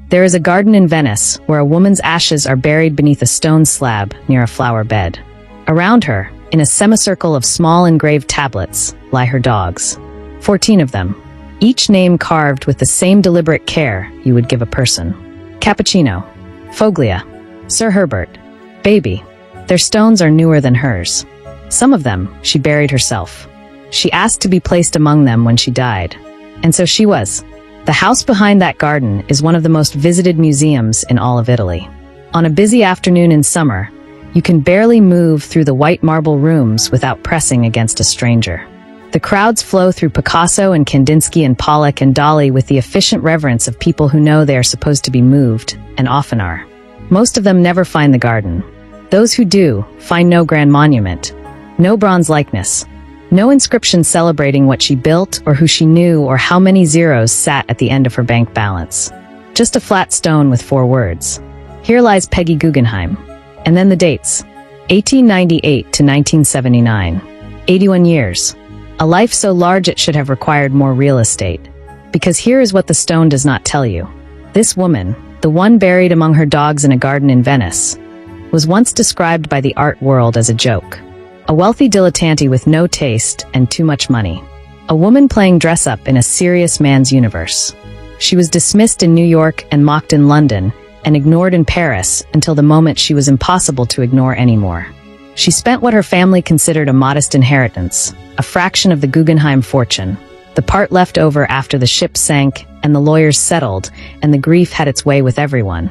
There is a garden in Venice where a woman's ashes are buried beneath a stone slab near a flower bed. Around her, in a semicircle of small engraved tablets, lie her dogs. 14 of them, each name carved with the same deliberate care you would give a person. Cappuccino, Foglia, Sir Herbert, Baby. Their stones are newer than hers. Some of them she buried herself. She asked to be placed among them when she died. And so she was. The house behind that garden is one of the most visited museums in all of Italy. On a busy afternoon in summer, you can barely move through the white marble rooms without pressing against a stranger. The crowds flow through Picasso and Kandinsky and Pollock and Dali with the efficient reverence of people who know they are supposed to be moved, and often are. Most of them never find the garden. Those who do find no grand monument, no bronze likeness, no inscription celebrating what she built or who she knew or how many zeros sat at the end of her bank balance. Just a flat stone with 4 words. Here lies Peggy Guggenheim. And then the dates. 1898 to 1979. 81 years. A life so large it should have required more real estate. Because here is what the stone does not tell you. This woman, the one buried among her dogs in a garden in Venice, was once described by the art world as a joke. A wealthy dilettante with no taste and too much money. A woman playing dress-up in a serious man's universe. She was dismissed in New York and mocked in London, and ignored in Paris until the moment she was impossible to ignore anymore. She spent what her family considered a modest inheritance, a fraction of the Guggenheim fortune, the part left over after the ship sank and the lawyers settled and the grief had its way with everyone.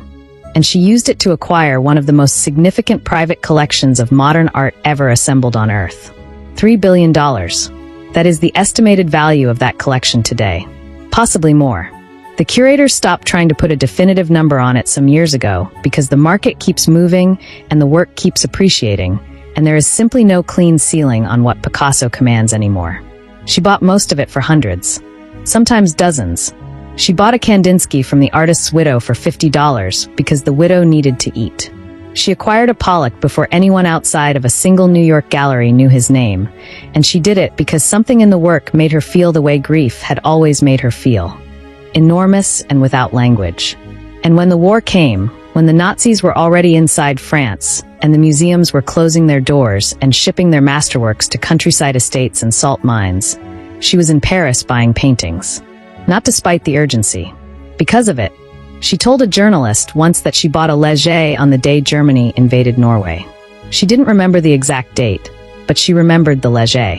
And she used it to acquire one of the most significant private collections of modern art ever assembled on Earth. $3 billion. That is the estimated value of that collection today. Possibly more. The curators stopped trying to put a definitive number on it some years ago because the market keeps moving and the work keeps appreciating, and there is simply no clean ceiling on what Picasso commands anymore. She bought most of it for hundreds, sometimes dozens. She bought a Kandinsky from the artist's widow for $50 because the widow needed to eat. She acquired a Pollock before anyone outside of a single New York gallery knew his name, and she did it because something in the work made her feel the way grief had always made her feel. Enormous and without language. And when the war came, when the Nazis were already inside France, and the museums were closing their doors and shipping their masterworks to countryside estates and salt mines, she was in Paris buying paintings. Not despite the urgency. Because of it, she told a journalist once that she bought a Leger on the day Germany invaded Norway. She didn't remember the exact date, but she remembered the Leger.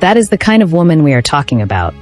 That is the kind of woman we are talking about.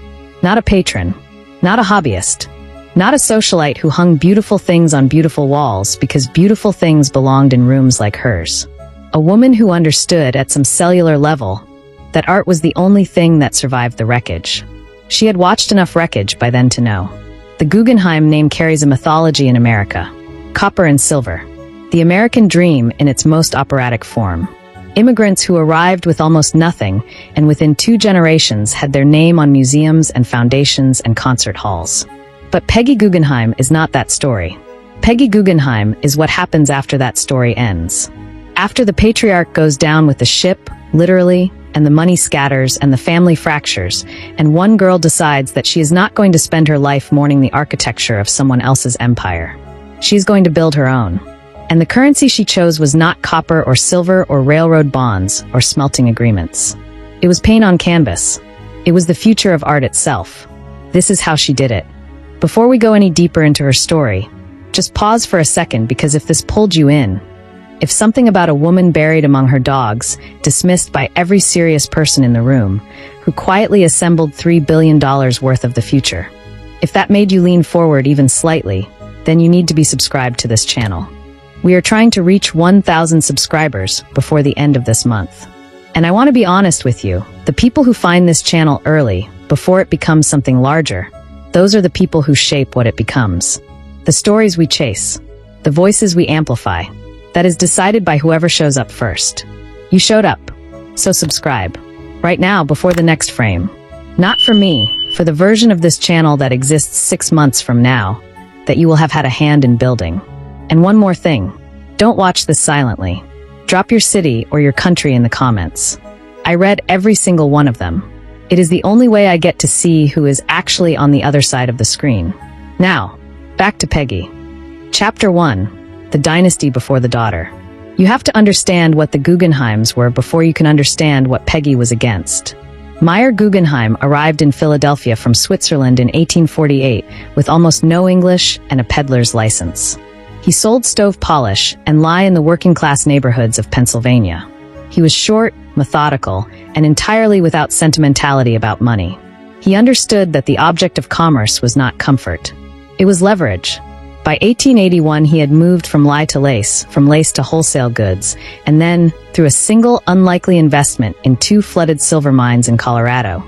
Not a patron, not a hobbyist, not a socialite who hung beautiful things on beautiful walls because beautiful things belonged in rooms like hers. A woman who understood at some cellular level that art was the only thing that survived the wreckage. She had watched enough wreckage by then to know. The Guggenheim name carries a mythology in America. Copper and silver. The American dream in its most operatic form. Immigrants who arrived with almost nothing and within 2 generations had their name on museums and foundations and concert halls. But Peggy Guggenheim is not that story. Peggy Guggenheim is what happens after that story ends. After the patriarch goes down with the ship, literally, and the money scatters and the family fractures, and one girl decides that she is not going to spend her life mourning the architecture of someone else's empire. She is going to build her own. And the currency she chose was not copper or silver or railroad bonds or smelting agreements. It was paint on canvas. It was the future of art itself. This is how she did it. Before we go any deeper into her story, just pause for a second, because if this pulled you in, if something about a woman buried among her dogs, dismissed by every serious person in the room, who quietly assembled $3 billion worth of the future, if that made you lean forward even slightly, then you need to be subscribed to this channel. We are trying to reach 1,000 subscribers before the end of this month. And I want to be honest with you, the people who find this channel early, before it becomes something larger, those are the people who shape what it becomes. The stories we chase, the voices we amplify, that is decided by whoever shows up first. You showed up, so subscribe. Right now, before the next frame. Not for me, for the version of this channel that exists 6 months from now, that you will have had a hand in building. And one more thing, don't watch this silently. Drop your city or your country in the comments. I read every single one of them. It is the only way I get to see who is actually on the other side of the screen. Now, back to Peggy. Chapter 1. The Dynasty Before the Daughter. You have to understand what the Guggenheims were before you can understand what Peggy was against. Meyer Guggenheim arrived in Philadelphia from Switzerland in 1848 with almost no English and a peddler's license. He sold stove polish and lye in the working-class neighborhoods of Pennsylvania. He was short, methodical, and entirely without sentimentality about money. He understood that the object of commerce was not comfort. It was leverage. By 1881, he had moved from lye to lace, from lace to wholesale goods, and then, through a single unlikely investment in 2 flooded silver mines in Colorado,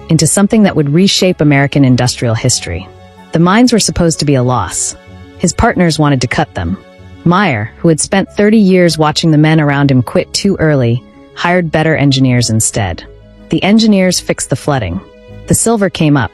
into something that would reshape American industrial history. The mines were supposed to be a loss. His partners wanted to cut them. Meyer, who had spent 30 years watching the men around him quit too early, hired better engineers instead. The engineers fixed the flooding. The silver came up,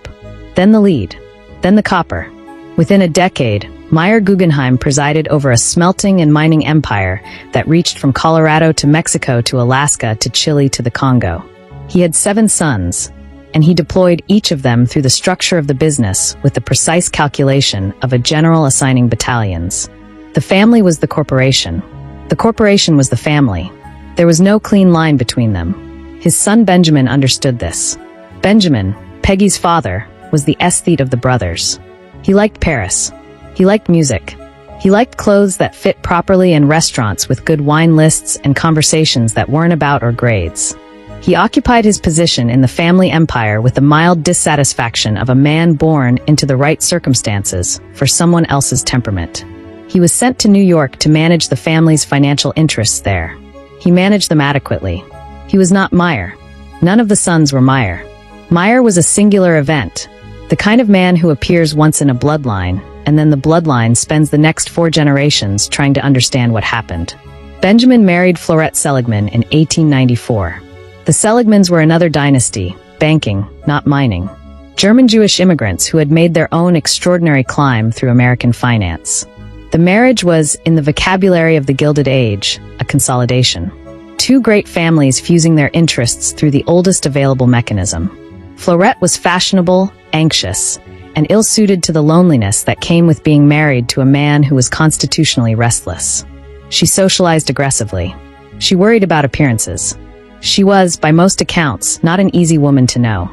then the lead, then the copper. Within a decade, Meyer Guggenheim presided over a smelting and mining empire that reached from Colorado to Mexico to Alaska to Chile to the Congo. He had 7 sons, and he deployed each of them through the structure of the business with the precise calculation of a general assigning battalions. The family was the corporation. The corporation was the family. There was no clean line between them. His son Benjamin understood this. Benjamin, Peggy's father, was the aesthete of the brothers. He liked Paris. He liked music. He liked clothes that fit properly and restaurants with good wine lists and conversations that weren't about or grades. He occupied his position in the family empire with the mild dissatisfaction of a man born into the right circumstances for someone else's temperament. He was sent to New York to manage the family's financial interests there. He managed them adequately. He was not Meyer. None of the sons were Meyer. Meyer was a singular event, the kind of man who appears once in a bloodline, and then the bloodline spends the next 4 generations trying to understand what happened. Benjamin married Florette Seligman in 1894. The Seligmans were another dynasty, banking, not mining. German Jewish immigrants who had made their own extraordinary climb through American finance. The marriage was, in the vocabulary of the Gilded Age, a consolidation. 2 great families fusing their interests through the oldest available mechanism. Florette was fashionable, anxious, and ill-suited to the loneliness that came with being married to a man who was constitutionally restless. She socialized aggressively. She worried about appearances. She was, by most accounts, not an easy woman to know.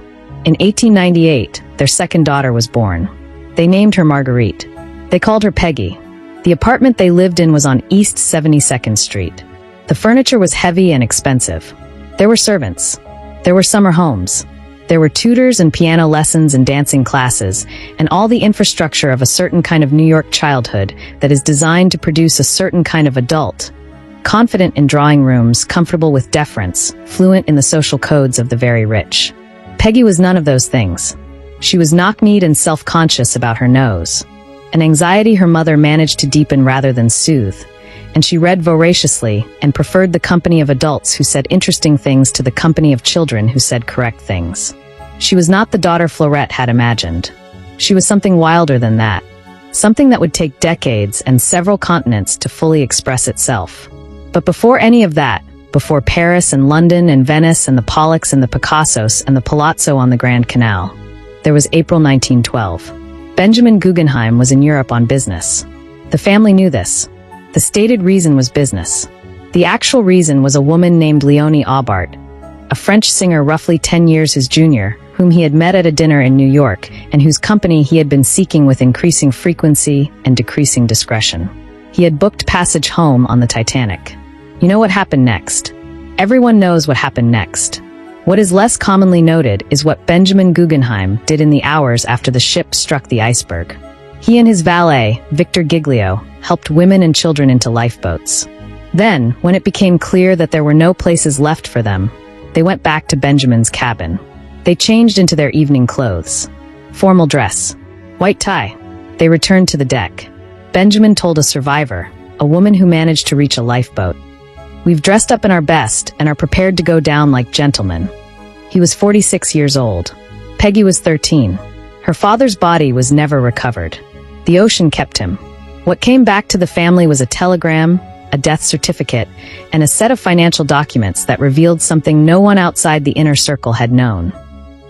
In 1898, their second daughter was born. They named her Marguerite. They called her Peggy. The apartment they lived in was on East 72nd Street. The furniture was heavy and expensive. There were servants. There were summer homes. There were tutors and piano lessons and dancing classes, and all the infrastructure of a certain kind of New York childhood that is designed to produce a certain kind of adult. Confident in drawing rooms, comfortable with deference, fluent in the social codes of the very rich. Peggy was none of those things. She was knock-kneed and self-conscious about her nose, an anxiety her mother managed to deepen rather than soothe, and she read voraciously and preferred the company of adults who said interesting things to the company of children who said correct things. She was not the daughter Florette had imagined. She was something wilder than that, something that would take decades and several continents to fully express itself. But before any of that, before Paris and London and Venice and the Pollocks and the Picassos and the Palazzo on the Grand Canal, there was April 1912. Benjamin Guggenheim was in Europe on business. The family knew this. The stated reason was business. The actual reason was a woman named Léonie Aubart, a French singer roughly 10 years his junior, whom he had met at a dinner in New York and whose company he had been seeking with increasing frequency and decreasing discretion. He had booked passage home on the Titanic. You know what happened next? Everyone knows what happened next. What is less commonly noted is what Benjamin Guggenheim did in the hours after the ship struck the iceberg. He and his valet, Victor Giglio, helped women and children into lifeboats. Then, when it became clear that there were no places left for them, they went back to Benjamin's cabin. They changed into their evening clothes. Formal dress. White tie. They returned to the deck. Benjamin told a survivor, a woman who managed to reach a lifeboat, "We've dressed up in our best and are prepared to go down like gentlemen." He was 46 years old. Peggy was 13. Her father's body was never recovered. The ocean kept him. What came back to the family was a telegram, a death certificate, and a set of financial documents that revealed something no one outside the inner circle had known.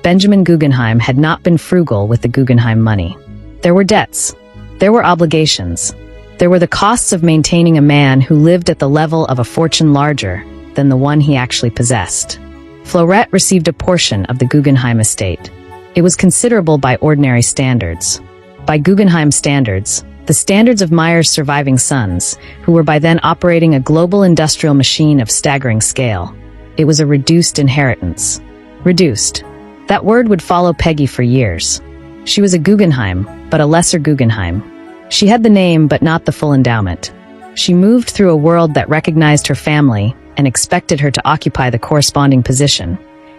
Benjamin Guggenheim had not been frugal with the Guggenheim money. There were debts. There were obligations. There were the costs of maintaining a man who lived at the level of a fortune larger than the one he actually possessed. Fleurette received a portion of the Guggenheim estate. It was considerable by ordinary standards. By Guggenheim standards, the standards of Meyer's surviving sons, who were by then operating a global industrial machine of staggering scale, it was a reduced inheritance. Reduced. That word would follow Peggy for years. She was a Guggenheim, but a lesser Guggenheim. She had the name, but not the full endowment. She moved through a world that recognized her family and expected her to occupy the corresponding position,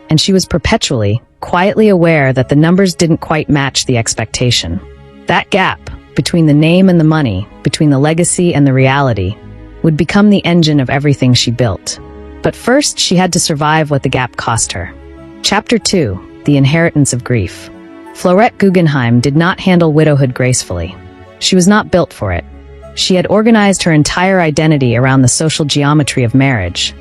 and she was perpetually, quietly aware that the numbers didn't quite match the expectation. That gap, between the name and the money, between the legacy and the reality, would become the engine of everything she built. But first, she had to survive what the gap cost her. Chapter 2: The Inheritance of Grief. Fleurette Guggenheim did not handle widowhood gracefully. She was not built for it. She had organized her entire identity around the social geometry of marriage.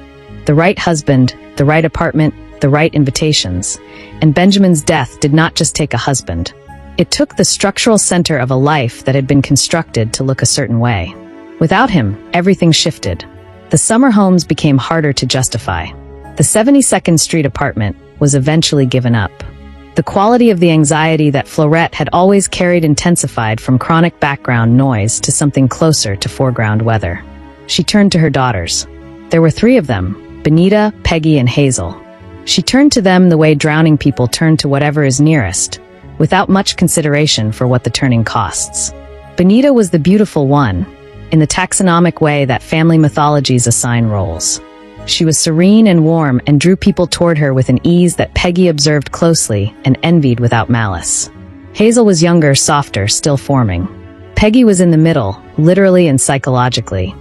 The right husband, the right apartment, the right invitations. And Benjamin's death did not just take a husband. It took the structural center of a life that had been constructed to look a certain way. Without him, everything shifted. The summer homes became harder to justify. The 72nd Street apartment was eventually given up. The quality of the anxiety that Fleurette had always carried intensified from chronic background noise to something closer to foreground weather. She turned to her daughters. There were 3 of them: Benita, Peggy, and Hazel. She turned to them the way drowning people turn to whatever is nearest, without much consideration for what the turning costs. Benita was the beautiful one, in the taxonomic way that family mythologies assign roles. She was serene and warm and drew people toward her with an ease that Peggy observed closely and envied without malice. Hazel was younger, softer, still forming. Peggy was in the middle, literally and psychologically.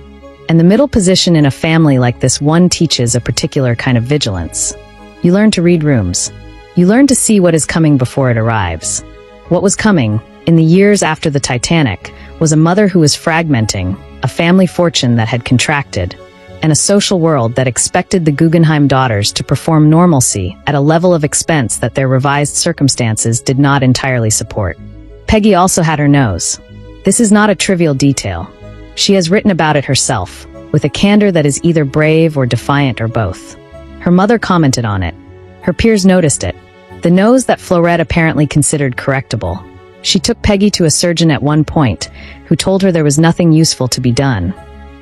And the middle position in a family like this one teaches a particular kind of vigilance. You learn to read rooms. You learn to see what is coming before it arrives. What was coming, in the years after the Titanic, was a mother who was fragmenting, a family fortune that had contracted, and a social world that expected the Guggenheim daughters to perform normalcy at a level of expense that their revised circumstances did not entirely support. Peggy also had her nose. This is not a trivial detail. She has written about it herself, with a candor that is either brave or defiant or both. Her mother commented on it. Her peers noticed it. The nose that Fleurette apparently considered correctable. She took Peggy to a surgeon at one point, who told her there was nothing useful to be done.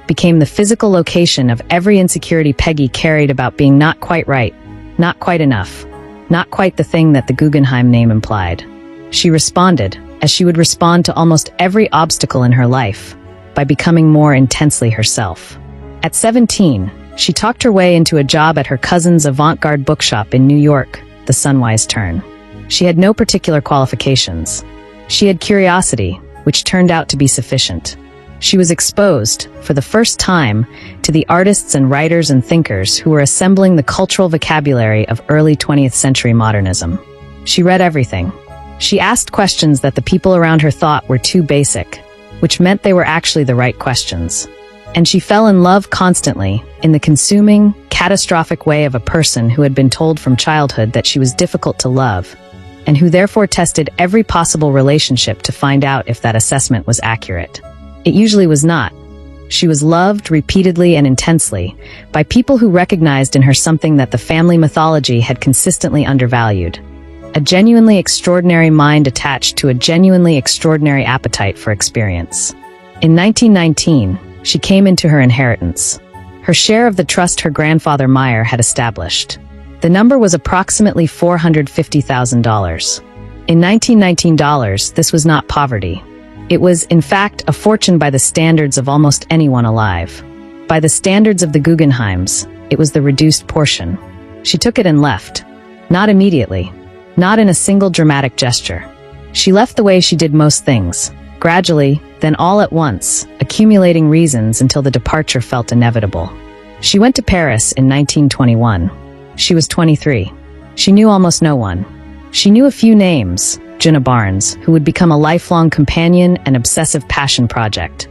Became the physical location of every insecurity Peggy carried about being not quite right, not quite enough, not quite the thing that the Guggenheim name implied. She responded, as she would respond to almost every obstacle in her life, by becoming more intensely herself. At 17, she talked her way into a job at her cousin's avant-garde bookshop in New York, the Sunwise Turn. She had no particular qualifications. She had curiosity, which turned out to be sufficient. She was exposed, for the first time, to the artists and writers and thinkers who were assembling the cultural vocabulary of early 20th century modernism. She read everything. She asked questions that the people around her thought were too basic, which meant they were actually the right questions. And she fell in love constantly, in the consuming, catastrophic way of a person who had been told from childhood that she was difficult to love, and who therefore tested every possible relationship to find out if that assessment was accurate. It usually was not. She was loved repeatedly and intensely by people who recognized in her something that the family mythology had consistently undervalued. A genuinely extraordinary mind attached to a genuinely extraordinary appetite for experience. In 1919, she came into her inheritance. Her share of the trust her grandfather Meyer had established. The number was approximately $450,000. In 1919 dollars, this was not poverty. It was, in fact, a fortune by the standards of almost anyone alive. By the standards of the Guggenheims, it was the reduced portion. She took it and left. Not immediately. Not in a single dramatic gesture. She left the way she did most things, gradually, then all at once, accumulating reasons until the departure felt inevitable. She went to Paris in 1921. She was 23. She knew almost no one. She knew a few names, Jenna Barnes, who would become a lifelong companion and obsessive passion project.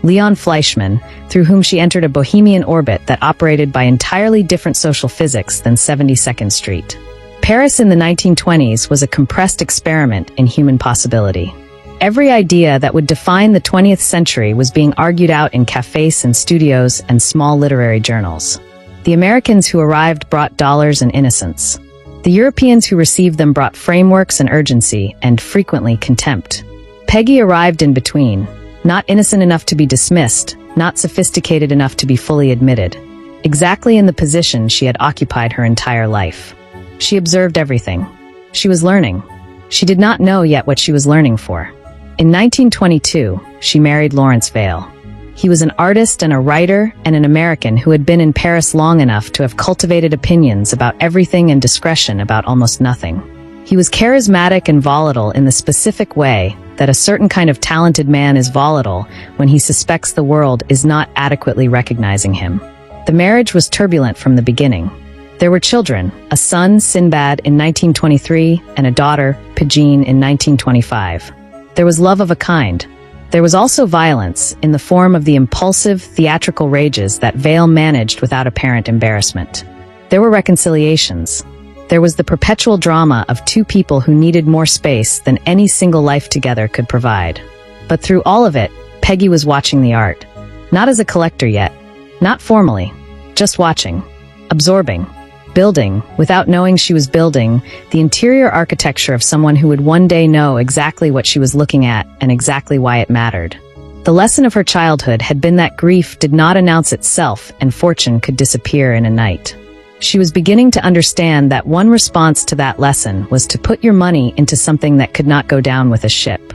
Leon Fleischman, through whom she entered a bohemian orbit that operated by entirely different social physics than 72nd Street. Paris in the 1920s was a compressed experiment in human possibility. Every idea that would define the 20th century was being argued out in cafes and studios and small literary journals. The Americans who arrived brought dollars and innocence. The Europeans who received them brought frameworks and urgency, and frequently contempt. Peggy arrived in between, not innocent enough to be dismissed, not sophisticated enough to be fully admitted. Exactly in the position she had occupied her entire life. She observed everything. She was learning. She did not know yet what she was learning for. In 1922, she married Lawrence Vail. He was an artist and a writer and an American who had been in Paris long enough to have cultivated opinions about everything and discretion about almost nothing. He was charismatic and volatile in the specific way that a certain kind of talented man is volatile when he suspects the world is not adequately recognizing him. The marriage was turbulent from the beginning. There were children, a son, Sinbad, in 1923, and a daughter, Pegeen, in 1925. There was love of a kind. There was also violence, in the form of the impulsive, theatrical rages that Vail managed without apparent embarrassment. There were reconciliations. There was the perpetual drama of two people who needed more space than any single life together could provide. But through all of it, Peggy was watching the art. Not as a collector yet. Not formally. Just watching. Absorbing. Building, without knowing she was building, the interior architecture of someone who would one day know exactly what she was looking at and exactly why it mattered. The lesson of her childhood had been that grief did not announce itself and fortune could disappear in a night. She was beginning to understand that one response to that lesson was to put your money into something that could not go down with a ship.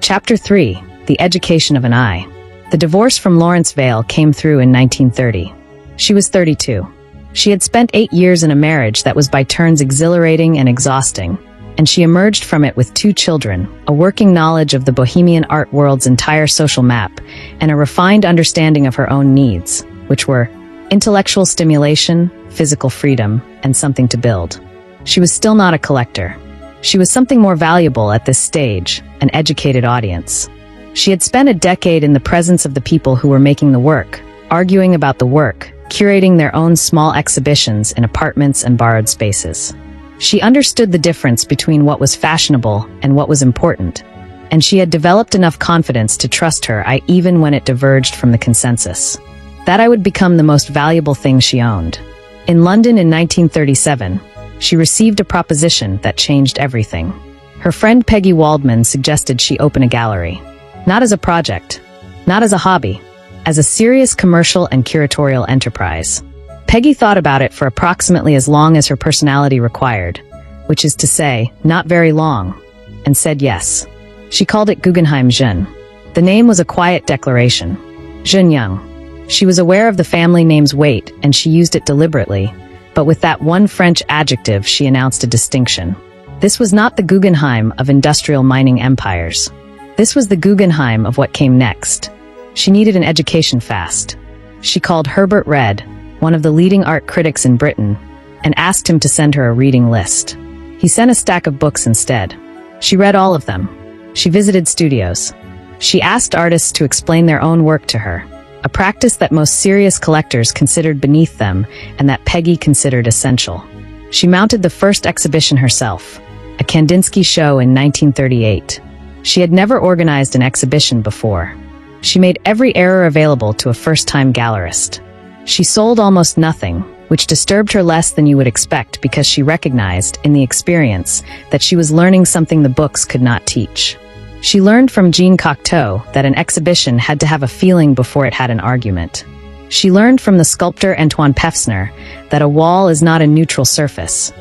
Chapter 3. The Education of an Eye. The divorce from Lawrence Vail came through in 1930. She was 32. She had spent 8 years in a marriage that was by turns exhilarating and exhausting, and she emerged from it with 2 children, a working knowledge of the bohemian art world's entire social map, and a refined understanding of her own needs, which were intellectual stimulation, physical freedom, and something to build. She was still not a collector. She was something more valuable at this stage, an educated audience. She had spent a decade in the presence of the people who were making the work, arguing about the work, curating their own small exhibitions in apartments and borrowed spaces. She understood the difference between what was fashionable and what was important, and she had developed enough confidence to trust her eye even when it diverged from the consensus. That eye would become the most valuable thing she owned. In London in 1937, she received a proposition that changed everything. Her friend Peggy Waldman suggested she open a gallery. Not as a project, not as a hobby, as a serious commercial and curatorial enterprise. Peggy thought about it for approximately as long as her personality required, which is to say, not very long, and said yes. She called it Guggenheim Jeune. The name was a quiet declaration. Jeune Young. She was aware of the family name's weight, and she used it deliberately, but with that one French adjective she announced a distinction. This was not the Guggenheim of industrial mining empires. This was the Guggenheim of what came next. She needed an education fast. She called Herbert Read, one of the leading art critics in Britain, and asked him to send her a reading list. He sent a stack of books instead. She read all of them. She visited studios. She asked artists to explain their own work to her, a practice that most serious collectors considered beneath them and that Peggy considered essential. She mounted the first exhibition herself, a Kandinsky show in 1938. She had never organized an exhibition before. She made every error available to a first-time gallerist. She sold almost nothing, which disturbed her less than you would expect because she recognized, in the experience, that she was learning something the books could not teach. She learned from Jean Cocteau that an exhibition had to have a feeling before it had an argument. She learned from the sculptor Antoine Pefsner that a wall is not a neutral surface.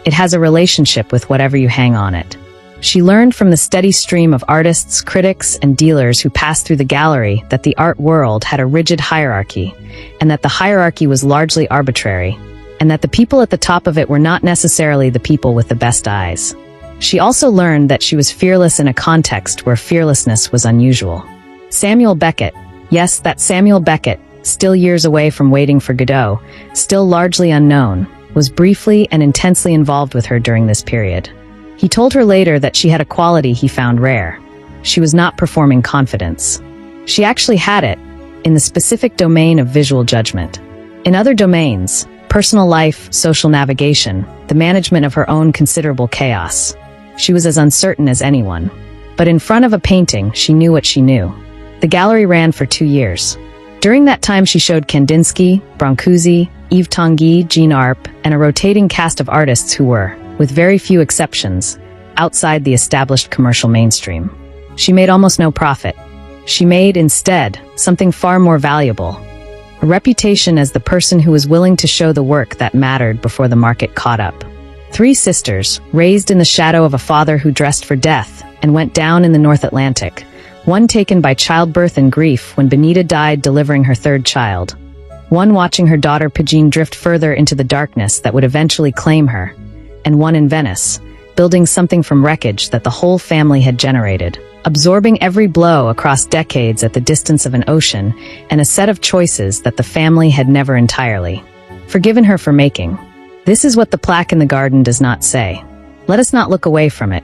It has a relationship with whatever you hang on it. She learned from the steady stream of artists, critics, and dealers who passed through the gallery that the art world had a rigid hierarchy, and that the hierarchy was largely arbitrary, and that the people at the top of it were not necessarily the people with the best eyes. She also learned that she was fearless in a context where fearlessness was unusual. Samuel Beckett, yes, that Samuel Beckett, still years away from Waiting for Godot, still largely unknown, was briefly and intensely involved with her during this period. He told her later that she had a quality he found rare. She was not performing confidence. She actually had it, in the specific domain of visual judgment. In other domains, personal life, social navigation, the management of her own considerable chaos, she was as uncertain as anyone. But in front of a painting, she knew what she knew. The gallery ran for 2 years. During that time, she showed Kandinsky, Brancusi, Yves Tanguy, Jean Arp, and a rotating cast of artists who were, with very few exceptions, outside the established commercial mainstream. She made almost no profit. She made, instead, something far more valuable: a reputation as the person who was willing to show the work that mattered before the market caught up. 3 sisters, raised in the shadow of a father who dressed for death and went down in the North Atlantic, one taken by childbirth and grief when Benita died delivering her 3rd child, one watching her daughter Peggy drift further into the darkness that would eventually claim her, and one in Venice, building something from wreckage that the whole family had generated, absorbing every blow across decades at the distance of an ocean, and a set of choices that the family had never entirely forgiven her for making. This is what the plaque in the garden does not say. Let us not look away from it.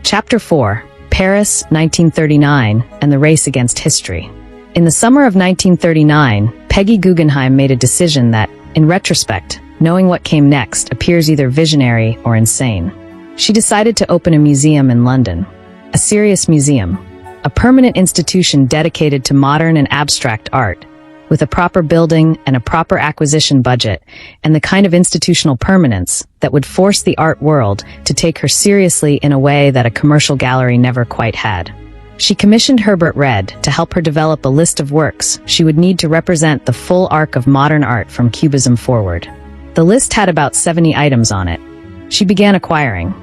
Chapter 4, Paris, 1939, and the Race Against History. In the summer of 1939, Peggy Guggenheim made a decision that, in retrospect, knowing what came next, appears either visionary or insane. She decided to open a museum in London. A serious museum. A permanent institution dedicated to modern and abstract art, with a proper building and a proper acquisition budget, and the kind of institutional permanence that would force the art world to take her seriously in a way that a commercial gallery never quite had. She commissioned Herbert Red to help her develop a list of works she would need to represent the full arc of modern art from Cubism forward. The list had about 70 items on it. She began acquiring.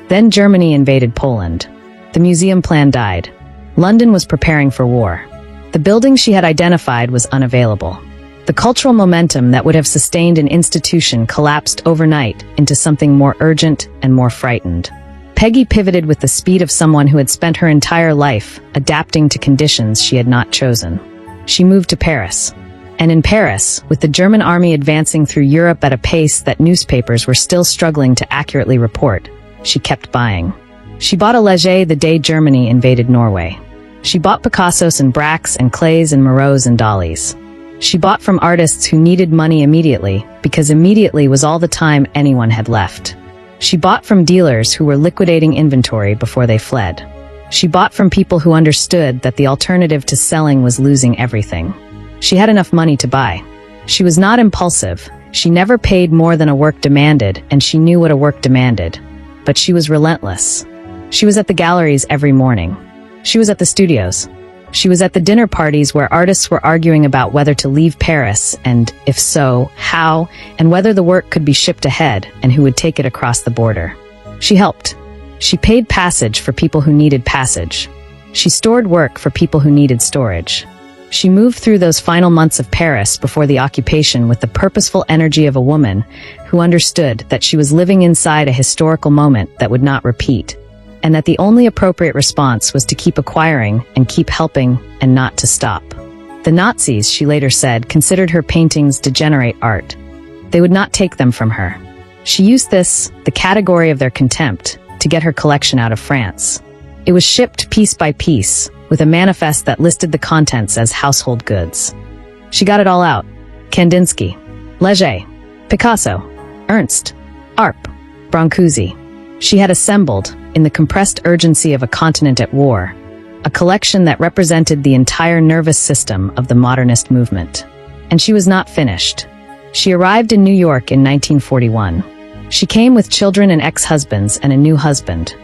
Then Germany invaded Poland. The museum plan died. London was preparing for war. The building she had identified was unavailable. The cultural momentum that would have sustained an institution collapsed overnight into something more urgent and more frightened. Peggy pivoted with the speed of someone who had spent her entire life adapting to conditions she had not chosen. She moved to Paris. And in Paris, with the German army advancing through Europe at a pace that newspapers were still struggling to accurately report, she kept buying. She bought a Leger the day Germany invaded Norway. She bought Picassos and Braques and Clays and Moreaus and Dalís. She bought from artists who needed money immediately, because immediately was all the time anyone had left. She bought from dealers who were liquidating inventory before they fled. She bought from people who understood that the alternative to selling was losing everything. She had enough money to buy. She was not impulsive. She never paid more than a work demanded, and she knew what a work demanded. But she was relentless. She was at the galleries every morning. She was at the studios. She was at the dinner parties where artists were arguing about whether to leave Paris, and if so, how, and whether the work could be shipped ahead, and who would take it across the border. She helped. She paid passage for people who needed passage. She stored work for people who needed storage. She moved through those final months of Paris before the occupation with the purposeful energy of a woman who understood that she was living inside a historical moment that would not repeat, and that the only appropriate response was to keep acquiring and keep helping and not to stop. The Nazis, she later said, considered her paintings degenerate art. They would not take them from her. She used this, the category of their contempt, to get her collection out of France. It was shipped piece by piece, with a manifest that listed the contents as household goods. She got it all out. Kandinsky, Leger, Picasso, Ernst, Arp, Brancusi. She had assembled, in the compressed urgency of a continent at war, a collection that represented the entire nervous system of the modernist movement. And she was not finished. She arrived in New York in 1941. She came with children and ex-husbands and a new husband,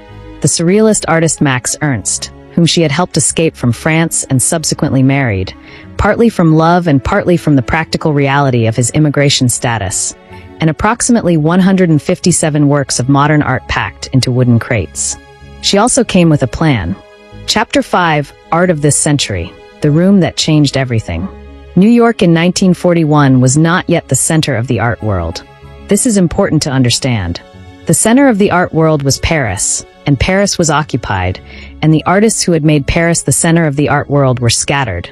the surrealist artist Max Ernst, whom she had helped escape from France and subsequently married, partly from love and partly from the practical reality of his immigration status, and approximately 157 works of modern art packed into wooden crates. She also came with a plan. Chapter 5, Art of This Century, the Room That Changed Everything. New York in 1941 was not yet the center of the art world. This is important to understand. The center of the art world was Paris, and Paris was occupied, and the artists who had made Paris the center of the art world were scattered.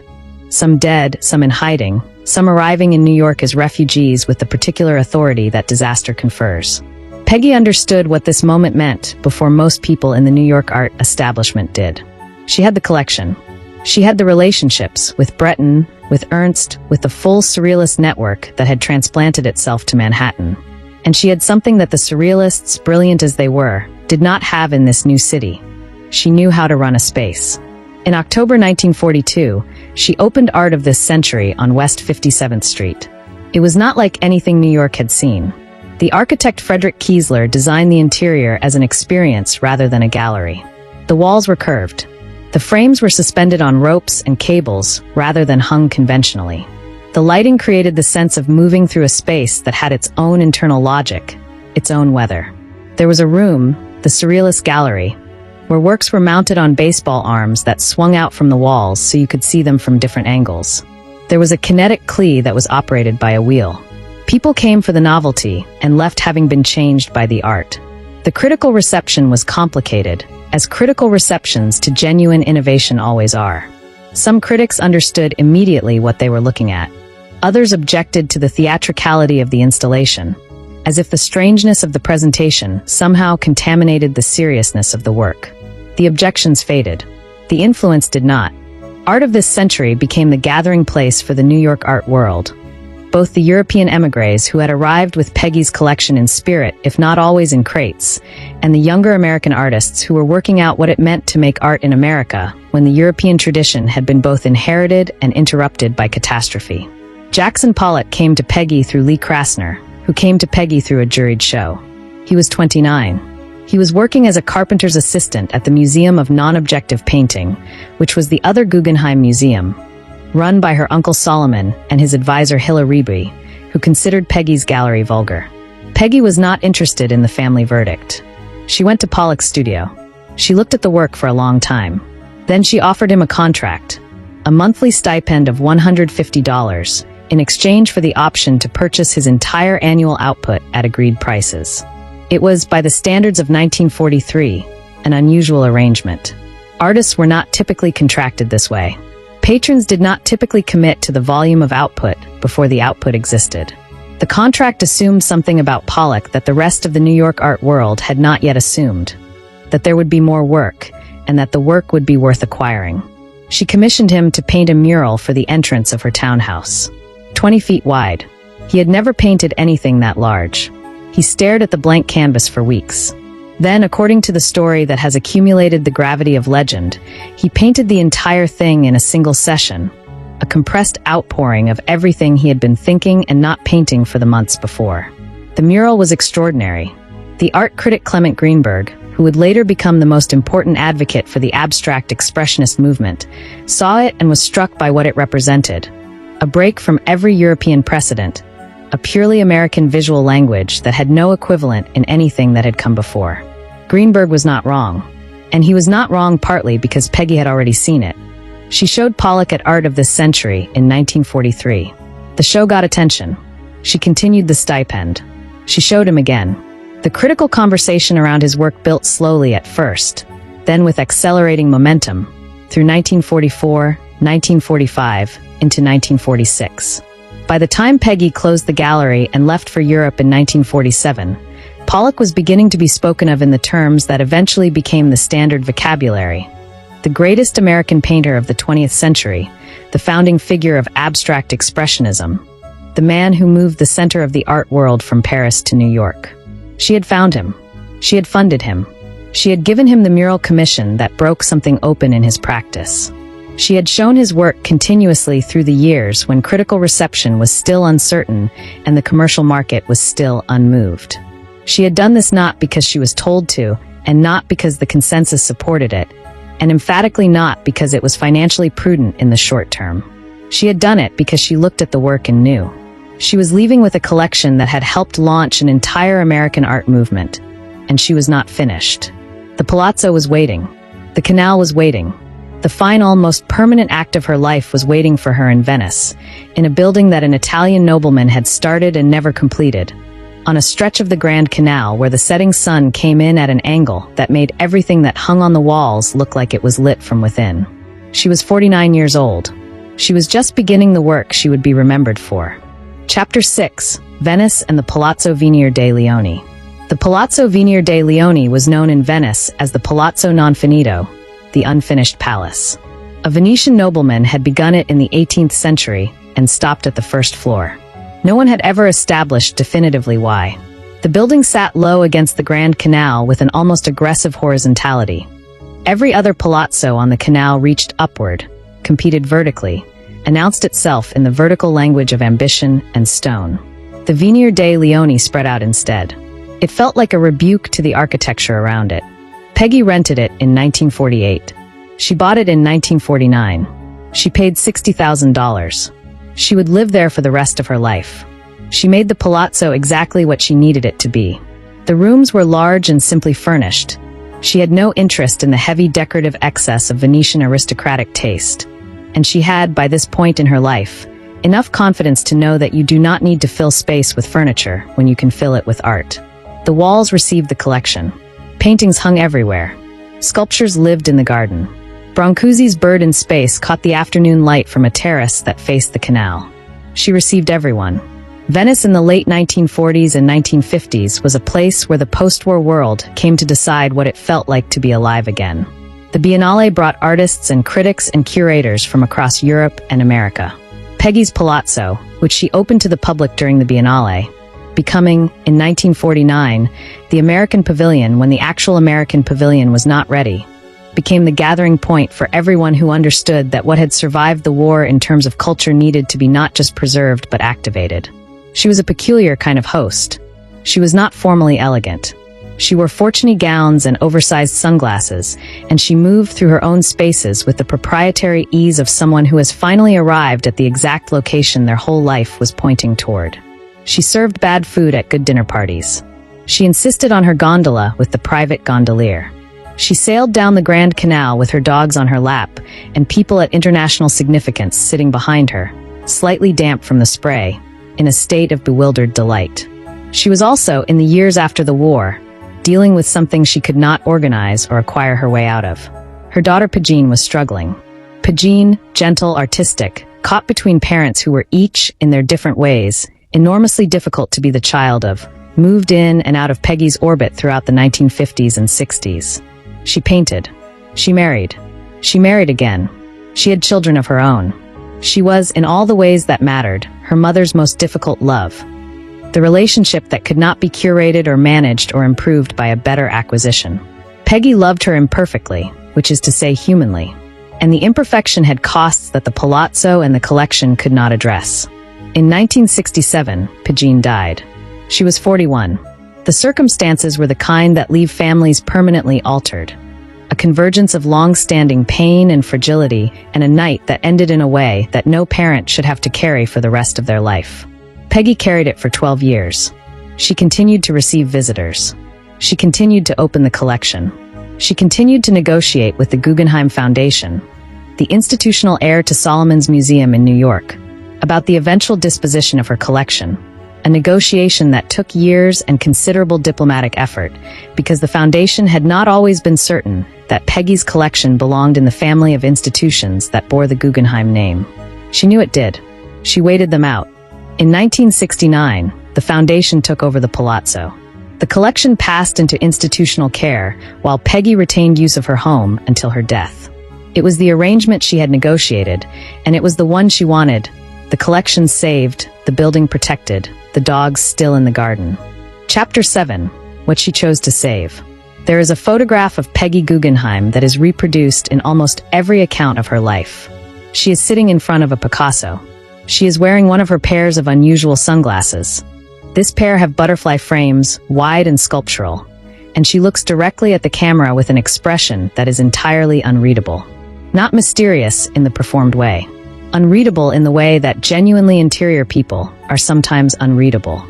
Some dead, some in hiding, some arriving in New York as refugees with the particular authority that disaster confers. Peggy understood what this moment meant before most people in the New York art establishment did. She had the collection. She had the relationships with Breton, with Ernst, with the full surrealist network that had transplanted itself to Manhattan. And she had something that the surrealists, brilliant as they were, did not have in this new city. She knew how to run a space. In October 1942, she opened Art of This Century on West 57th Street. It was not like anything New York had seen. The architect Frederick Kiesler designed the interior as an experience rather than a gallery. The walls were curved. The frames were suspended on ropes and cables rather than hung conventionally. The lighting created the sense of moving through a space that had its own internal logic, its own weather. There was a room, the Surrealist Gallery, where works were mounted on baseball arms that swung out from the walls so you could see them from different angles. There was a kinetic clee that was operated by a wheel. People came for the novelty and left having been changed by the art. The critical reception was complicated, as critical receptions to genuine innovation always are. Some critics understood immediately what they were looking at. Others objected to the theatricality of the installation, as if the strangeness of the presentation somehow contaminated the seriousness of the work. The objections faded. The influence did not. Art of This Century became the gathering place for the New York art world. Both the European émigrés who had arrived with Peggy's collection in spirit, if not always in crates, and the younger American artists who were working out what it meant to make art in America when the European tradition had been both inherited and interrupted by catastrophe. Jackson Pollock came to Peggy through Lee Krasner, who came to Peggy through a juried show. He was 29. He was working as a carpenter's assistant at the Museum of Non-Objective Painting, which was the other Guggenheim museum, run by her uncle Solomon and his advisor Hilla Reeby, who considered Peggy's gallery vulgar. Peggy was not interested in the family verdict. She went to Pollock's studio. She looked at the work for a long time. Then she offered him a contract, a monthly stipend of $150, in exchange for the option to purchase his entire annual output at agreed prices. It was, by the standards of 1943, an unusual arrangement. Artists were not typically contracted this way. Patrons did not typically commit to the volume of output before the output existed. The contract assumed something about Pollock that the rest of the New York art world had not yet assumed, that there would be more work, and that the work would be worth acquiring. She commissioned him to paint a mural for the entrance of her townhouse. 20 feet wide. He had never painted anything that large. He stared at the blank canvas for weeks. Then, according to the story that has accumulated the gravity of legend, he painted the entire thing in a single session, a compressed outpouring of everything he had been thinking and not painting for the months before. The mural was extraordinary. The art critic Clement Greenberg, who would later become the most important advocate for the abstract expressionist movement, saw it and was struck by what it represented. A break from every European precedent, a purely American visual language that had no equivalent in anything that had come before. Greenberg was not wrong. And he was not wrong partly because Peggy had already seen it. She showed Pollock at Art of This Century in 1943. The show got attention. She continued the stipend. She showed him again. The critical conversation around his work built slowly at first, then with accelerating momentum, through 1944, 1945, into 1946. By the time Peggy closed the gallery and left for Europe in 1947, Pollock was beginning to be spoken of in the terms that eventually became the standard vocabulary. The greatest American painter of the 20th century, the founding figure of abstract expressionism, the man who moved the center of the art world from Paris to New York. She had found him. She had funded him. She had given him the mural commission that broke something open in his practice. She had shown his work continuously through the years when critical reception was still uncertain and the commercial market was still unmoved. She had done this not because she was told to, and not because the consensus supported it, and emphatically not because it was financially prudent in the short term. She had done it because she looked at the work and knew. She was leaving with a collection that had helped launch an entire American art movement, and she was not finished. The palazzo was waiting. The canal was waiting. The final, most permanent act of her life was waiting for her in Venice, in a building that an Italian nobleman had started and never completed, on a stretch of the Grand Canal where the setting sun came in at an angle that made everything that hung on the walls look like it was lit from within. She was 49 years old. She was just beginning the work she would be remembered for. Chapter 6, Venice and the Palazzo Venier dei Leoni. The Palazzo Venier dei Leoni was known in Venice as the Palazzo Non Finito, the unfinished palace. A Venetian nobleman had begun it in the 18th century and stopped at the first floor. No one had ever established definitively why. The building sat low against the Grand Canal with an almost aggressive horizontality. Every other palazzo on the canal reached upward, competed vertically, announced itself in the vertical language of ambition and stone. The Venier dei Leoni spread out instead. It felt like a rebuke to the architecture around it. Peggy rented it in 1948. She bought it in 1949. She paid $60,000. She would live there for the rest of her life. She made the palazzo exactly what she needed it to be. The rooms were large and simply furnished. She had no interest in the heavy decorative excess of Venetian aristocratic taste. And she had, by this point in her life, enough confidence to know that you do not need to fill space with furniture when you can fill it with art. The walls received the collection. Paintings hung everywhere. Sculptures lived in the garden. Brancusi's Bird in Space caught the afternoon light from a terrace that faced the canal. She received everyone. Venice in the late 1940s and 1950s was a place where the post-war world came to decide what it felt like to be alive again. The Biennale brought artists and critics and curators from across Europe and America. Peggy's Palazzo, which she opened to the public during the Biennale, becoming, in 1949, the American Pavilion when the actual American Pavilion was not ready, became the gathering point for everyone who understood that what had survived the war in terms of culture needed to be not just preserved but activated. She was a peculiar kind of host. She was not formally elegant. She wore Fortuny gowns and oversized sunglasses, and she moved through her own spaces with the proprietary ease of someone who has finally arrived at the exact location their whole life was pointing toward. She served bad food at good dinner parties. She insisted on her gondola with the private gondolier. She sailed down the Grand Canal with her dogs on her lap and people at international significance sitting behind her, slightly damp from the spray, in a state of bewildered delight. She was also, in the years after the war, dealing with something she could not organize or acquire her way out of. Her daughter Peggy was struggling. Peggy, gentle, artistic, caught between parents who were each, in their different ways, enormously difficult to be the child of, moved in and out of Peggy's orbit throughout the 1950s and 60s. She painted. She married. She married again. She had children of her own. She was, in all the ways that mattered, her mother's most difficult love. The relationship that could not be curated or managed or improved by a better acquisition. Peggy loved her imperfectly, which is to say humanly, and the imperfection had costs that the palazzo and the collection could not address. In 1967, Peggy died. She was 41. The circumstances were the kind that leave families permanently altered. A convergence of long-standing pain and fragility, and a night that ended in a way that no parent should have to carry for the rest of their life. Peggy carried it for 12 years. She continued to receive visitors. She continued to open the collection. She continued to negotiate with the Guggenheim Foundation, the institutional heir to Solomon's Museum in New York, about the eventual disposition of her collection, a negotiation that took years and considerable diplomatic effort, because the foundation had not always been certain that Peggy's collection belonged in the family of institutions that bore the Guggenheim name. She knew it did. She waited them out. In 1969, the foundation took over the palazzo. The collection passed into institutional care, while Peggy retained use of her home until her death. It was the arrangement she had negotiated, and it was the one she wanted. The collection saved, the building protected, the dogs still in the garden. Chapter 7. What she chose to save. There is a photograph of Peggy Guggenheim that is reproduced in almost every account of her life. She is sitting in front of a Picasso. She is wearing one of her pairs of unusual sunglasses. This pair have butterfly frames, wide and sculptural, and she looks directly at the camera with an expression that is entirely unreadable. Not mysterious in the performed way. Unreadable in the way that genuinely interior people are sometimes unreadable.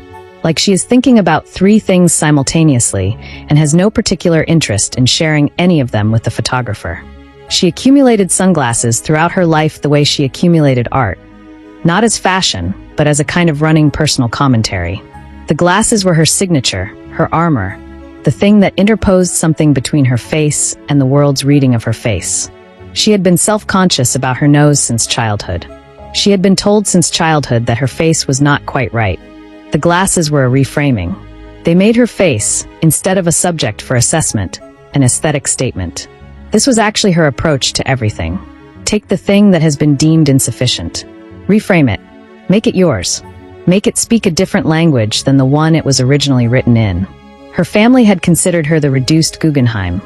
Like she is thinking about 3 things simultaneously and has no particular interest in sharing any of them with the photographer. She accumulated sunglasses throughout her life the way she accumulated art. Not as fashion, but as a kind of running personal commentary. The glasses were her signature, her armor, the thing that interposed something between her face and the world's reading of her face. She had been self-conscious about her nose since childhood. She had been told since childhood that her face was not quite right. The glasses were a reframing. They made her face, instead of a subject for assessment, an aesthetic statement. This was actually her approach to everything. Take the thing that has been deemed insufficient. Reframe it. Make it yours. Make it speak a different language than the one it was originally written in. Her family had considered her the reduced Guggenheim.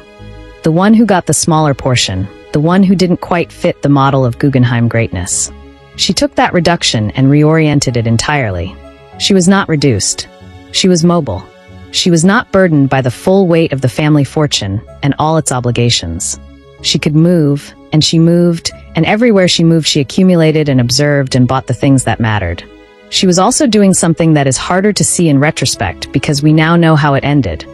the one who got the smaller portion, the one who didn't quite fit the model of Guggenheim greatness. She took that reduction and reoriented it entirely. She was not reduced. She was mobile. She was not burdened by the full weight of the family fortune and all its obligations. She could move, and she moved, and everywhere she moved she accumulated and observed and bought the things that mattered. She was also doing something that is harder to see in retrospect because we now know how it ended.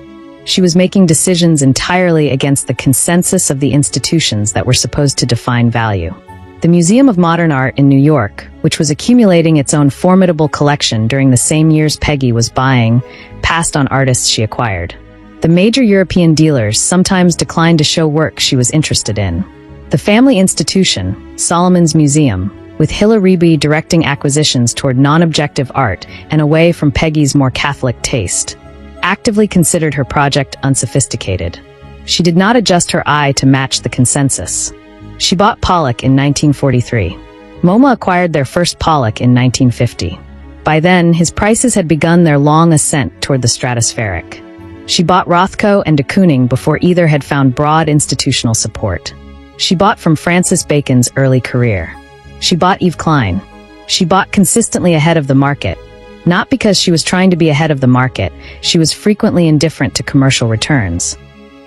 She was making decisions entirely against the consensus of the institutions that were supposed to define value. The Museum of Modern Art in New York, which was accumulating its own formidable collection during the same years Peggy was buying, passed on artists she acquired. The major European dealers sometimes declined to show work she was interested in. The family institution, Solomon's Museum, with Hillary directing acquisitions toward non-objective art and away from Peggy's more Catholic taste, actively considered her project unsophisticated. She did not adjust her eye to match the consensus. She bought Pollock in 1943. MoMA acquired their first Pollock in 1950. By then, his prices had begun their long ascent toward the stratospheric. She bought Rothko and de Kooning before either had found broad institutional support. She bought from Francis Bacon's early career. She bought Yves Klein. She bought consistently ahead of the market. Not because she was trying to be ahead of the market, she was frequently indifferent to commercial returns,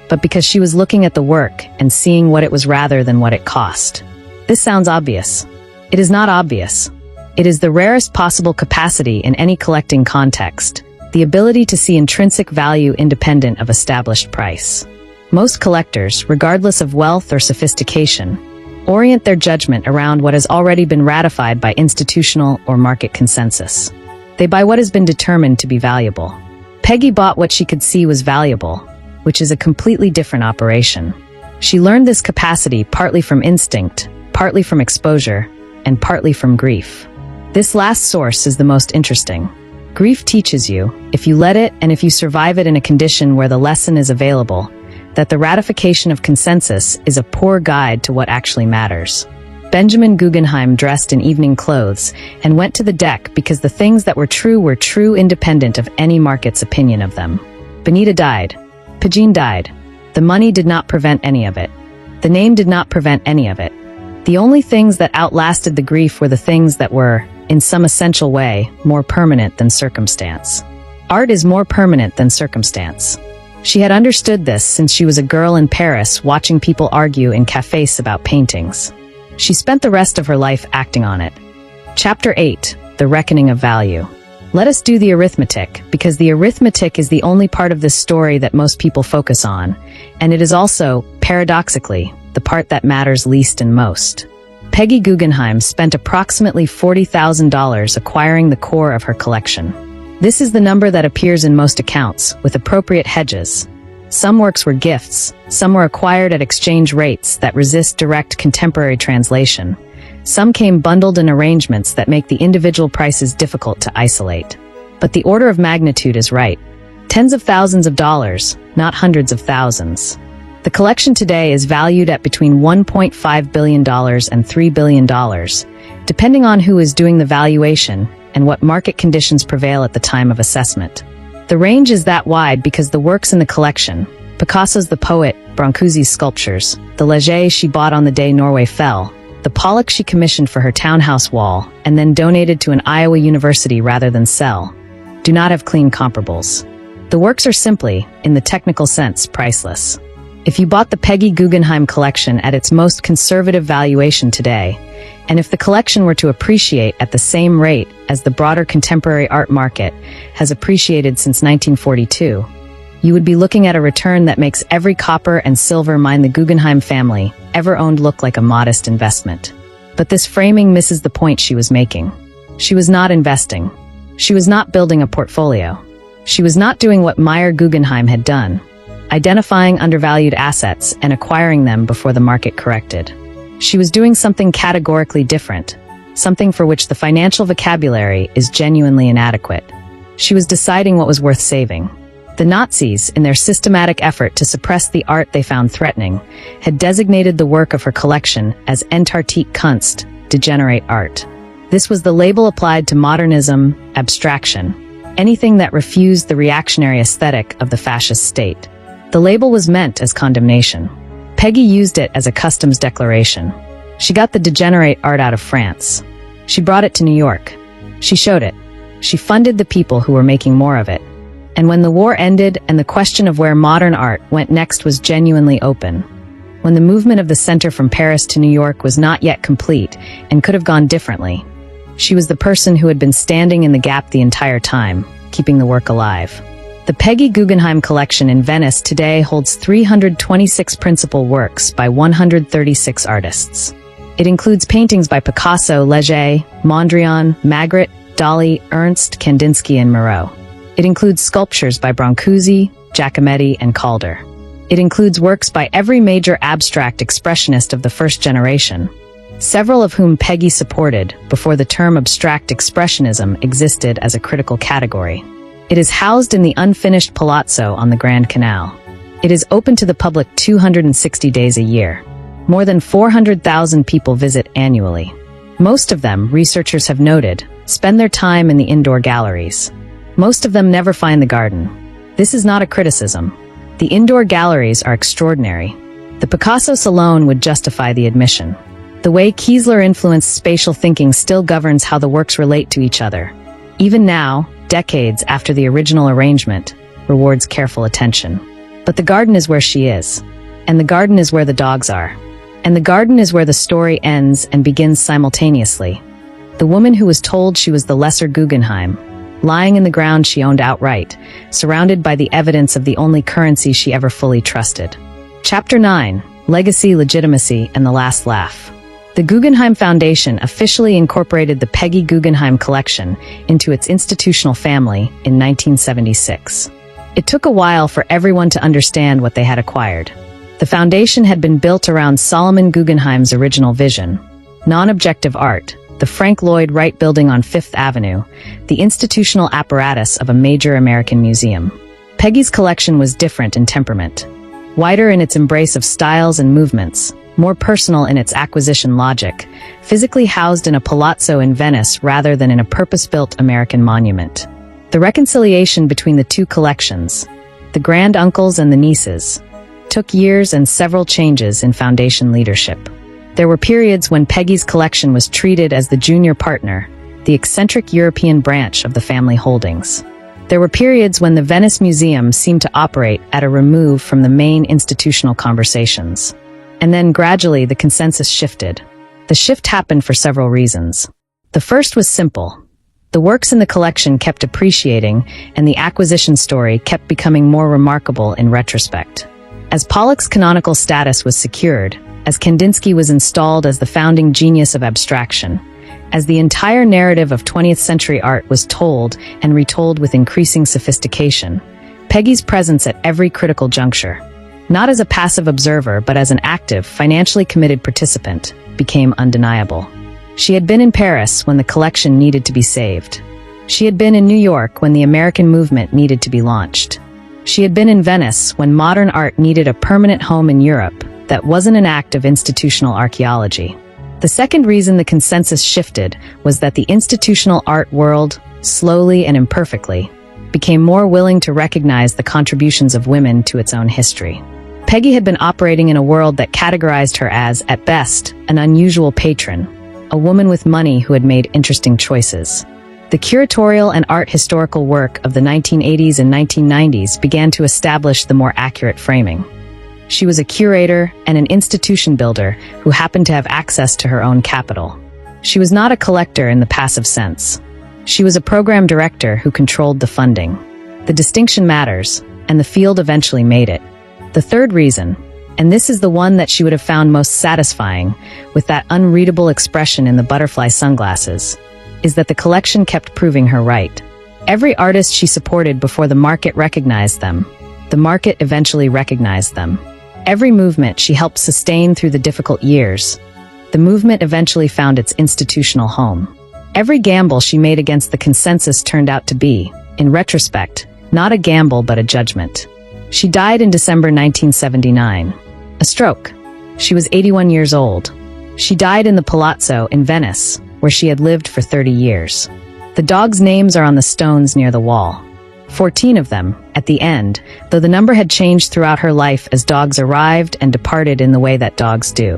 but because she was looking at the work and seeing what it was rather than what it cost. This sounds obvious. It is not obvious. It is the rarest possible capacity in any collecting context, the ability to see intrinsic value independent of established price. Most collectors, regardless of wealth or sophistication, orient their judgment around what has already been ratified by institutional or market consensus. They buy what has been determined to be valuable. Peggy bought what she could see was valuable, which is a completely different operation. She learned this capacity partly from instinct, partly from exposure, and partly from grief. This last source is the most interesting. Grief teaches you, if you let it and if you survive it in a condition where the lesson is available, that the ratification of consensus is a poor guide to what actually matters. Benjamin Guggenheim dressed in evening clothes and went to the deck because the things that were true independent of any market's opinion of them. Benita died. Peggy died. The money did not prevent any of it. The name did not prevent any of it. The only things that outlasted the grief were the things that were, in some essential way, more permanent than circumstance. Art is more permanent than circumstance. She had understood this since she was a girl in Paris watching people argue in cafes about paintings. She spent the rest of her life acting on it. Chapter 8. The Reckoning of Value. Let us do the arithmetic, because the arithmetic is the only part of this story that most people focus on, and it is also, paradoxically, the part that matters least and most. Peggy Guggenheim spent approximately $40,000 acquiring the core of her collection. This is the number that appears in most accounts, with appropriate hedges. Some works were gifts, some were acquired at exchange rates that resist direct contemporary translation. Some came bundled in arrangements that make the individual prices difficult to isolate. But the order of magnitude is right. Tens of thousands of dollars, not hundreds of thousands. The collection today is valued at between $1.5 billion and $3 billion, depending on who is doing the valuation and what market conditions prevail at the time of assessment. The range is that wide because the works in the collection, Picasso's The Poet, Brancusi's sculptures, the Leger she bought on the day Norway fell, the Pollock she commissioned for her townhouse wall and then donated to an Iowa university rather than sell, do not have clean comparables. The works are simply, in the technical sense, priceless. If you bought the Peggy Guggenheim collection at its most conservative valuation today, and if the collection were to appreciate at the same rate as the broader contemporary art market has appreciated since 1942, you would be looking at a return that makes every copper and silver mine the Guggenheim family ever owned look like a modest investment. But this framing misses the point she was making. She was not investing. She was not building a portfolio. She was not doing what Meyer Guggenheim had done, identifying undervalued assets and acquiring them before the market corrected. She was doing something categorically different, something for which the financial vocabulary is genuinely inadequate. She was deciding what was worth saving. The Nazis, in their systematic effort to suppress the art they found threatening, had designated the work of her collection as Entartique Kunst, degenerate art. This was the label applied to modernism, abstraction, anything that refused the reactionary aesthetic of the fascist state. The label was meant as condemnation. Peggy used it as a customs declaration. She got the degenerate art out of France. She brought it to New York. She showed it. She funded the people who were making more of it. And when the war ended and the question of where modern art went next was genuinely open, when the movement of the center from Paris to New York was not yet complete and could have gone differently, she was the person who had been standing in the gap the entire time, keeping the work alive. The Peggy Guggenheim collection in Venice today holds 326 principal works by 136 artists. It includes paintings by Picasso, Leger, Mondrian, Magritte, Dali, Ernst, Kandinsky, and Moreau. It includes sculptures by Brancusi, Giacometti, and Calder. It includes works by every major abstract expressionist of the first generation, several of whom Peggy supported before the term abstract expressionism existed as a critical category. It is housed in the unfinished Palazzo on the Grand Canal. It is open to the public 260 days a year. More than 400,000 people visit annually. Most of them, researchers have noted, spend their time in the indoor galleries. Most of them never find the garden. This is not a criticism. The indoor galleries are extraordinary. The Picasso Salon would justify the admission. The way Kiesler-influenced spatial thinking still governs how the works relate to each other. Even now, decades after the original arrangement, rewards careful attention. But the garden is where she is. And the garden is where the dogs are. And the garden is where the story ends and begins simultaneously. The woman who was told she was the lesser Guggenheim, lying in the ground she owned outright, surrounded by the evidence of the only currency she ever fully trusted. Chapter 9: Legacy, Legitimacy, and the Last Laugh. The Guggenheim Foundation officially incorporated the Peggy Guggenheim collection into its institutional family in 1976. It took a while for everyone to understand what they had acquired. The foundation had been built around Solomon Guggenheim's original vision: non-objective art, the Frank Lloyd Wright Building on Fifth Avenue, the institutional apparatus of a major American museum. Peggy's collection was different in temperament, wider in its embrace of styles and movements, more personal in its acquisition logic, physically housed in a palazzo in Venice rather than in a purpose-built American monument. The reconciliation between the two collections, the granduncles and the nieces, took years and several changes in foundation leadership. There were periods when Peggy's collection was treated as the junior partner, the eccentric European branch of the family holdings. There were periods when the Venice Museum seemed to operate at a remove from the main institutional conversations. And then gradually the consensus shifted. The shift happened for several reasons. The first was simple. The works in the collection kept appreciating, and the acquisition story kept becoming more remarkable in retrospect. As Pollock's canonical status was secured, as Kandinsky was installed as the founding genius of abstraction, as the entire narrative of 20th century art was told and retold with increasing sophistication, Peggy's presence at every critical juncture, not as a passive observer but as an active, financially committed participant, became undeniable. She had been in Paris when the collection needed to be saved. She had been in New York when the American movement needed to be launched. She had been in Venice when modern art needed a permanent home in Europe that wasn't an act of institutional archaeology. The second reason the consensus shifted was that the institutional art world, slowly and imperfectly, became more willing to recognize the contributions of women to its own history. Peggy had been operating in a world that categorized her as, at best, an unusual patron, a woman with money who had made interesting choices. The curatorial and art historical work of the 1980s and 1990s began to establish the more accurate framing. She was a curator and an institution builder who happened to have access to her own capital. She was not a collector in the passive sense. She was a program director who controlled the funding. The distinction matters, and the field eventually made it. The third reason, and this is the one that she would have found most satisfying, with that unreadable expression in the butterfly sunglasses, is that the collection kept proving her right. Every artist she supported before the market recognized them, the market eventually recognized them. Every movement she helped sustain through the difficult years, the movement eventually found its institutional home. Every gamble she made against the consensus turned out to be, in retrospect, not a gamble but a judgment. She died in December 1979. A stroke. She was 81 years old. She died in the Palazzo in Venice, where she had lived for 30 years. The dogs' names are on the stones near the wall. 14 of them, at the end, though the number had changed throughout her life as dogs arrived and departed in the way that dogs do.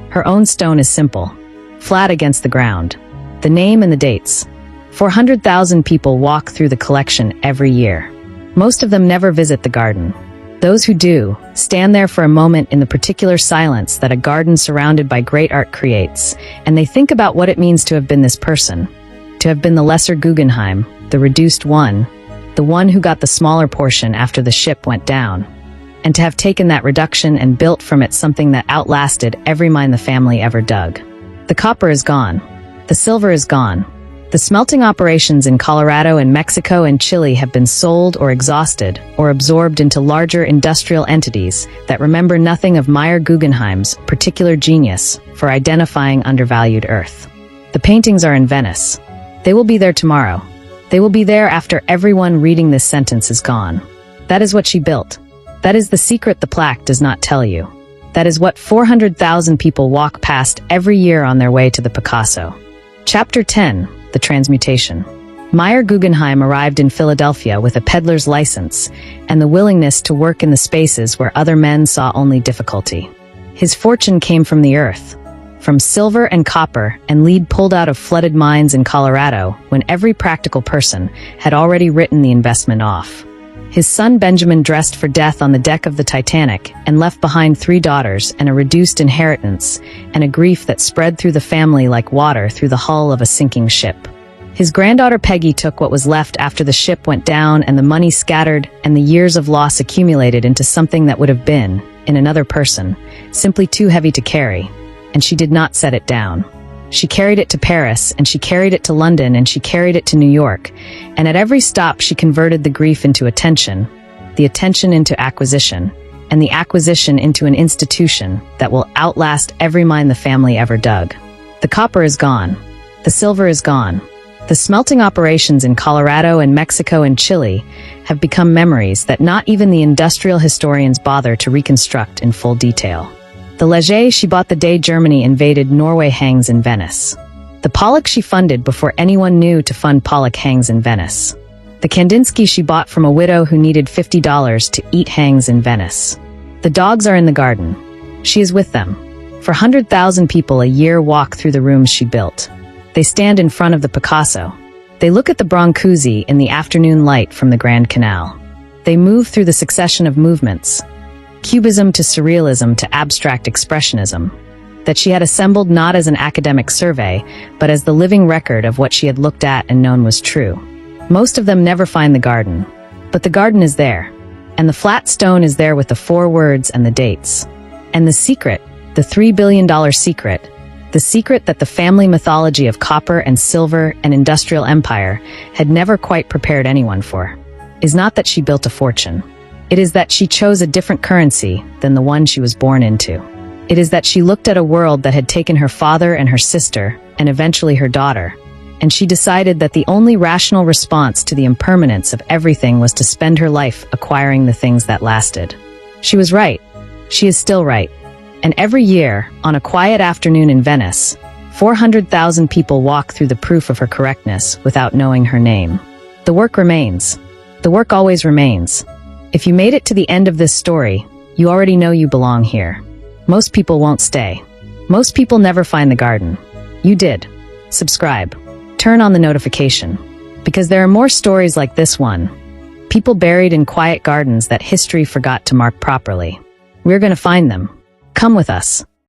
Her own stone is simple, flat against the ground. The name and the dates. 400,000 people walk through the collection every year. Most of them never visit the garden. Those who do, stand there for a moment in the particular silence that a garden surrounded by great art creates, and they think about what it means to have been this person, to have been the lesser Guggenheim, the reduced one, the one who got the smaller portion after the ship went down, and to have taken that reduction and built from it something that outlasted every mine the family ever dug. The copper is gone. The silver is gone. The smelting operations in Colorado and Mexico and Chile have been sold or exhausted or absorbed into larger industrial entities that remember nothing of Meyer Guggenheim's particular genius for identifying undervalued earth. The paintings are in Venice. They will be there tomorrow. They will be there after everyone reading this sentence is gone. That is what she built. That is the secret the plaque does not tell you. That is what 400,000 people walk past every year on their way to the Picasso. Chapter 10. The Transmutation. Meyer Guggenheim arrived in Philadelphia with a peddler's license and the willingness to work in the spaces where other men saw only difficulty. His fortune came from the earth, from silver and copper and lead pulled out of flooded mines in Colorado when every practical person had already written the investment off. His son Benjamin dressed for death on the deck of the Titanic and left behind 3 daughters and a reduced inheritance and a grief that spread through the family like water through the hull of a sinking ship. His granddaughter Peggy took what was left after the ship went down and the money scattered and the years of loss accumulated into something that would have been, in another person, simply too heavy to carry, and she did not set it down. She carried it to Paris, and she carried it to London, and she carried it to New York, and at every stop she converted the grief into attention, the attention into acquisition, and the acquisition into an institution that will outlast every mine the family ever dug. The copper is gone. The silver is gone. The smelting operations in Colorado and Mexico and Chile have become memories that not even the industrial historians bother to reconstruct in full detail. The Leger she bought the day Germany invaded Norway hangs in Venice. The Pollock she funded before anyone knew to fund Pollock hangs in Venice. The Kandinsky she bought from a widow who needed $50 to eat hangs in Venice. The dogs are in the garden. She is with them. 400,000 people a year walk through the rooms she built. They stand in front of the Picasso. They look at the Brancusi in the afternoon light from the Grand Canal. They move through the succession of movements, Cubism to Surrealism to Abstract Expressionism, that she had assembled not as an academic survey, but as the living record of what she had looked at and known was true. Most of them never find the garden, but the garden is there, and the flat stone is there with the 4 words and the dates. And the secret, the $3 billion secret, the secret that the family mythology of copper and silver and industrial empire had never quite prepared anyone for, is not that she built a fortune. It is that she chose a different currency than the one she was born into. It is that she looked at a world that had taken her father and her sister, and eventually her daughter, and she decided that the only rational response to the impermanence of everything was to spend her life acquiring the things that lasted. She was right. She is still right. And every year, on a quiet afternoon in Venice, 400,000 people walk through the proof of her correctness without knowing her name. The work remains. The work always remains. If you made it to the end of this story, you already know you belong here. Most people won't stay. Most people never find the garden. You did. Subscribe. Turn on the notification. Because there are more stories like this one. People buried in quiet gardens that history forgot to mark properly. We're going to find them. Come with us.